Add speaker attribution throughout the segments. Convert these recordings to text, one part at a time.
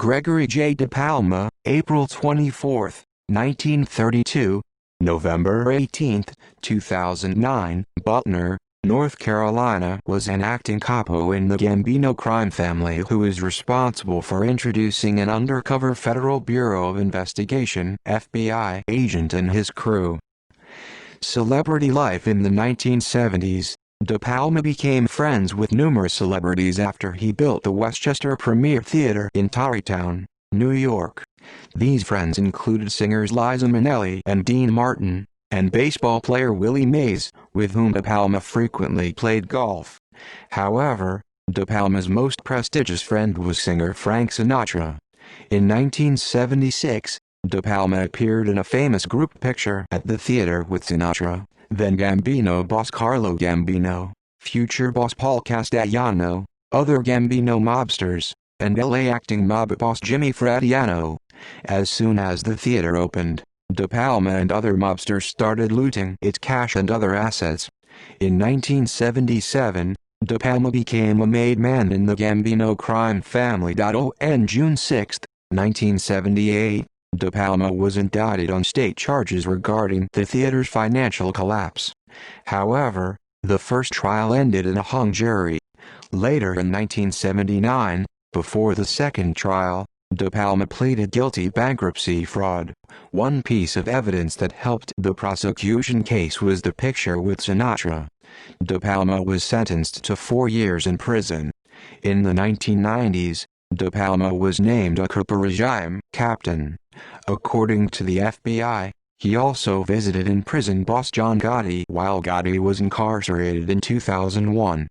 Speaker 1: Gregory J. DePalma, April 24, 1932, November 18, 2009, Butner, North Carolina, was an acting capo in the Gambino crime family who is responsible for introducing an undercover Federal Bureau of Investigation (FBI) agent and his crew. Celebrity life in the 1970s. DePalma became friends with numerous celebrities after he built the Westchester Premier Theater in Tarrytown, New York. These friends included singers Liza Minnelli and Dean Martin, and baseball player Willie Mays, with whom DePalma frequently played golf. However, DePalma's most prestigious friend was singer Frank Sinatra. In 1976, DePalma appeared in a famous group picture at the theater with Sinatra, then Gambino boss Carlo Gambino, future boss Paul Castellano, other Gambino mobsters, and LA acting mob boss Jimmy Frediano. As soon as the theater opened, DePalma and other mobsters started looting its cash and other assets. In 1977, DePalma became a made man in the Gambino crime family. On June 6, 1978, DePalma was indicted on state charges regarding the theater's financial collapse. However, the first trial ended in a hung jury. Later in 1979, before the second trial, DePalma pleaded guilty bankruptcy fraud. One piece of evidence that helped the prosecution case was the picture with Sinatra. DePalma was sentenced to 4 years in prison. In the 1990s, DePalma was named a Cooper Regime captain. According to the FBI, he also visited in prison boss John Gotti while Gotti was incarcerated in 2001.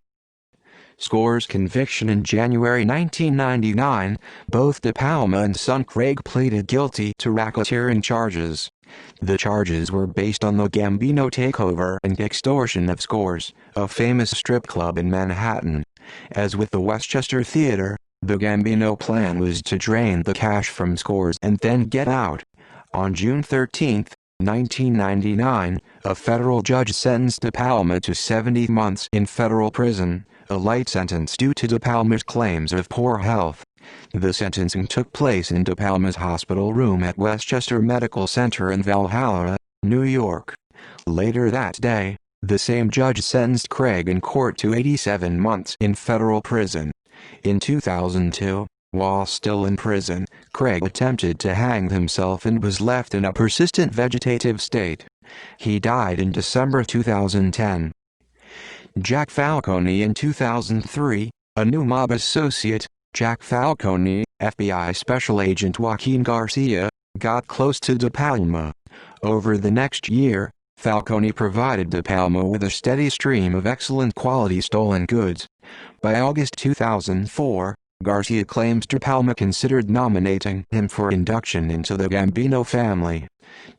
Speaker 1: Scores conviction in January 1999, both DePalma and son Craig pleaded guilty to racketeering charges. The charges were based on the Gambino takeover and extortion of Scores, a famous strip club in Manhattan. As with the Westchester Theater, the Gambino plan was to drain the cash from Scores and then get out. On June 13, 1999, a federal judge sentenced DePalma to 70 months in federal prison, a light sentence due to DePalma's claims of poor health. The sentencing took place in DePalma's hospital room at Westchester Medical Center in Valhalla, New York. Later that day, the same judge sentenced Craig in court to 87 months in federal prison. In 2002, while still in prison, Craig attempted to hang himself and was left in a persistent vegetative state. He died in December 2010. Jack Falcone in 2003, a new mob associate, Jack Falcone, FBI Special Agent Joaquin Garcia, got close to DePalma. Over the next year, Falcone provided DePalma with a steady stream of excellent quality stolen goods. By August 2004, Garcia claims DePalma considered nominating him for induction into the Gambino family.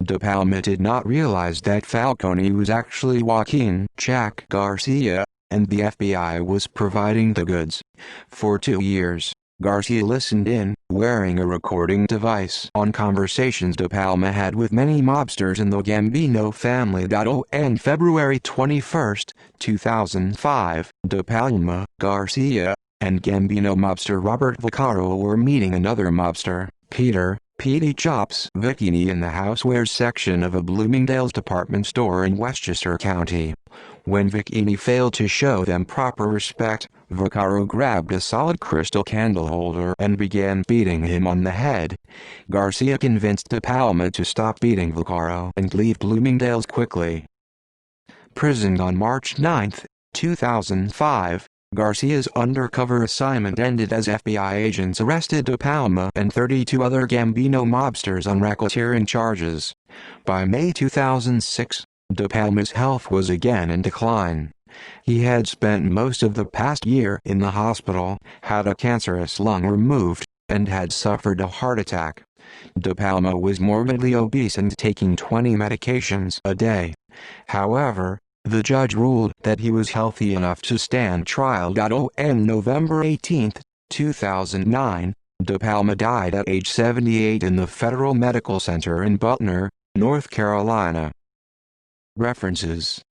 Speaker 1: DePalma did not realize that Falcone was actually Joaquin "Jack" Garcia, and the FBI was providing the goods. For 2 years, Garcia listened in, wearing a recording device, on conversations DePalma had with many mobsters in the Gambino family. On February 21, 2005, DePalma, Garcia, and Gambino mobster Robert Vaccaro were meeting another mobster, Peter "Petey Chops" Vicini in the housewares section of a Bloomingdale's department store in Westchester County. When Vicini failed to show them proper respect, Vaccaro grabbed a solid crystal candle holder and began beating him on the head. Garcia convinced DePalma to stop beating Vaccaro and leave Bloomingdale's quickly. Prisoned on March 9, 2005, Garcia's undercover assignment ended as FBI agents arrested DePalma and 32 other Gambino mobsters on racketeering charges. By May 2006, DePalma's health was again in decline. He had spent most of the past year in the hospital, had a cancerous lung removed, and had suffered a heart attack. DePalma was morbidly obese and taking 20 medications a day. However, the judge ruled that he was healthy enough to stand trial. On November 18, 2009, DePalma died at age 78 in the Federal Medical Center in Butner, North Carolina. References